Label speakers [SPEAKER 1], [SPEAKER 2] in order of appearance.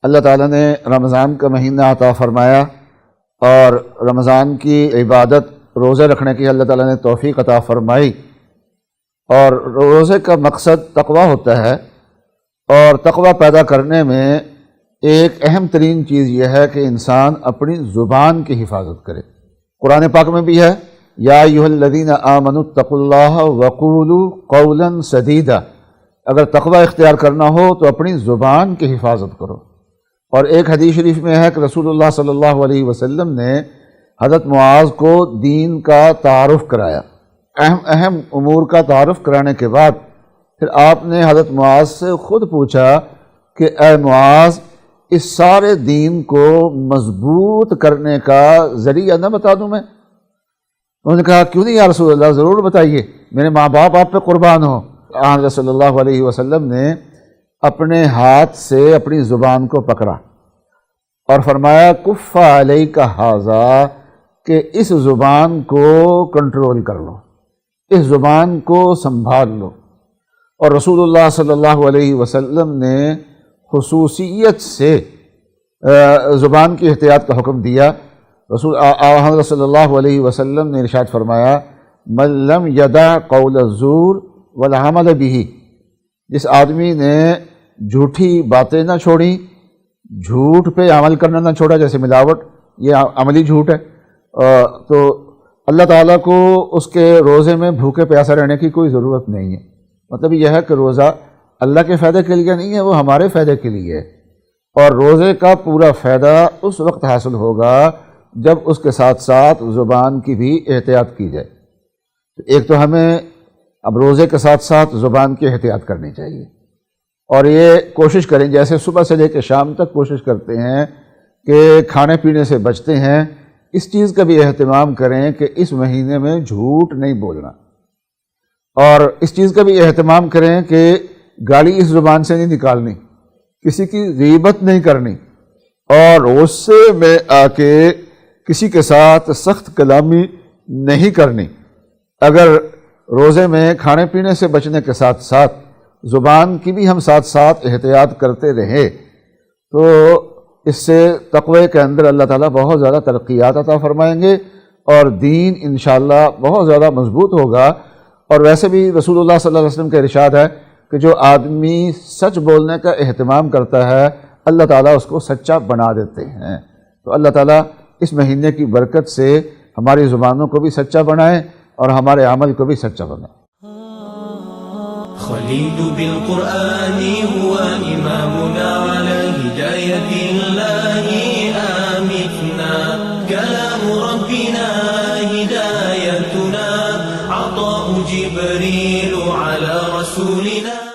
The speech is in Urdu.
[SPEAKER 1] اللہ تعالیٰ نے رمضان کا مہینہ عطا فرمایا اور رمضان کی عبادت روزے رکھنے کی اللہ تعالیٰ نے توفیق عطا فرمائی، اور روزے کا مقصد تقویٰ ہوتا ہے، اور تقویٰ پیدا کرنے میں ایک اہم ترین چیز یہ ہے کہ انسان اپنی زبان کی حفاظت کرے۔ قرآن پاک میں بھی ہے یا ایھا الذین آمنوا اتقوا اللہ وقولوا قولا سدیدا، اگر تقویٰ اختیار کرنا ہو تو اپنی زبان کی حفاظت کرو۔ اور ایک حدیث شریف میں ہے کہ رسول اللہ صلی اللہ علیہ وسلم نے حضرت معاذ کو دین کا تعارف کرایا، اہم امور کا تعارف کرانے کے بعد پھر آپ نے حضرت معاذ سے خود پوچھا کہ اے معاذ، اس سارے دین کو مضبوط کرنے کا ذریعہ نہ بتا دوں میں؟ انہوں نے کہا کیوں نہیں یا رسول اللہ، ضرور بتائیے، میرے ماں باپ آپ پہ قربان ہو۔ آن صلی اللہ علیہ وسلم نے اپنے ہاتھ سے اپنی زبان کو پکڑا اور فرمایا کف علیک ھذا، کہ اس زبان کو کنٹرول کر لو، اس زبان کو سنبھال لو۔ اور رسول اللہ صلی اللہ علیہ وسلم نے خصوصیت سے زبان کی احتیاط کا حکم دیا۔ رسول حضرت صلی اللہ علیہ وسلم نے ارشاد فرمایا من لم یدع قول الزور والعمل بہ، جس آدمی نے جھوٹی باتیں نہ چھوڑی، جھوٹ پہ عمل کرنا نہ چھوڑا، جیسے ملاوٹ، یہ عملی جھوٹ ہے، تو اللہ تعالیٰ کو اس کے روزے میں بھوکے پیاسا رہنے کی کوئی ضرورت نہیں ہے۔ مطلب یہ ہے کہ روزہ اللہ کے فائدے کے لیے نہیں ہے، وہ ہمارے فائدے کے لیے ہے، اور روزے کا پورا فائدہ اس وقت حاصل ہوگا جب اس کے ساتھ ساتھ زبان کی بھی احتیاط کی جائے۔ ایک تو ہمیں اب روزے کے ساتھ ساتھ زبان کی احتیاط کرنی چاہیے، اور یہ کوشش کریں جیسے صبح سے لے کے شام تک کوشش کرتے ہیں کہ کھانے پینے سے بچتے ہیں، اس چیز کا بھی اہتمام کریں کہ اس مہینے میں جھوٹ نہیں بولنا، اور اس چیز کا بھی اہتمام کریں کہ گالی اس زبان سے نہیں نکالنی، کسی کی غیبت نہیں کرنی، اور غصے میں آ کے کسی کے ساتھ سخت کلامی نہیں کرنی۔ اگر روزے میں کھانے پینے سے بچنے کے ساتھ ساتھ زبان کی بھی ہم ساتھ ساتھ احتیاط کرتے رہے تو اس سے تقوی کے اندر اللہ تعالیٰ بہت زیادہ ترقیات عطا فرمائیں گے، اور دین انشاءاللہ بہت زیادہ مضبوط ہوگا۔ اور ویسے بھی رسول اللہ صلی اللہ علیہ وسلم کا ارشاد ہے کہ جو آدمی سچ بولنے کا اہتمام کرتا ہے اللہ تعالیٰ اس کو سچا بنا دیتے ہیں۔ تو اللہ تعالیٰ اس مہینے کی برکت سے ہماری زبانوں کو بھی سچا بنائے اور ہمارے عمل کو بھی سچا بنائے۔
[SPEAKER 2] خليل بالقرآن هو إمامنا على هداية الله آمتنا، كلام ربنا هدايتنا، عطاء جبريل على رسولنا.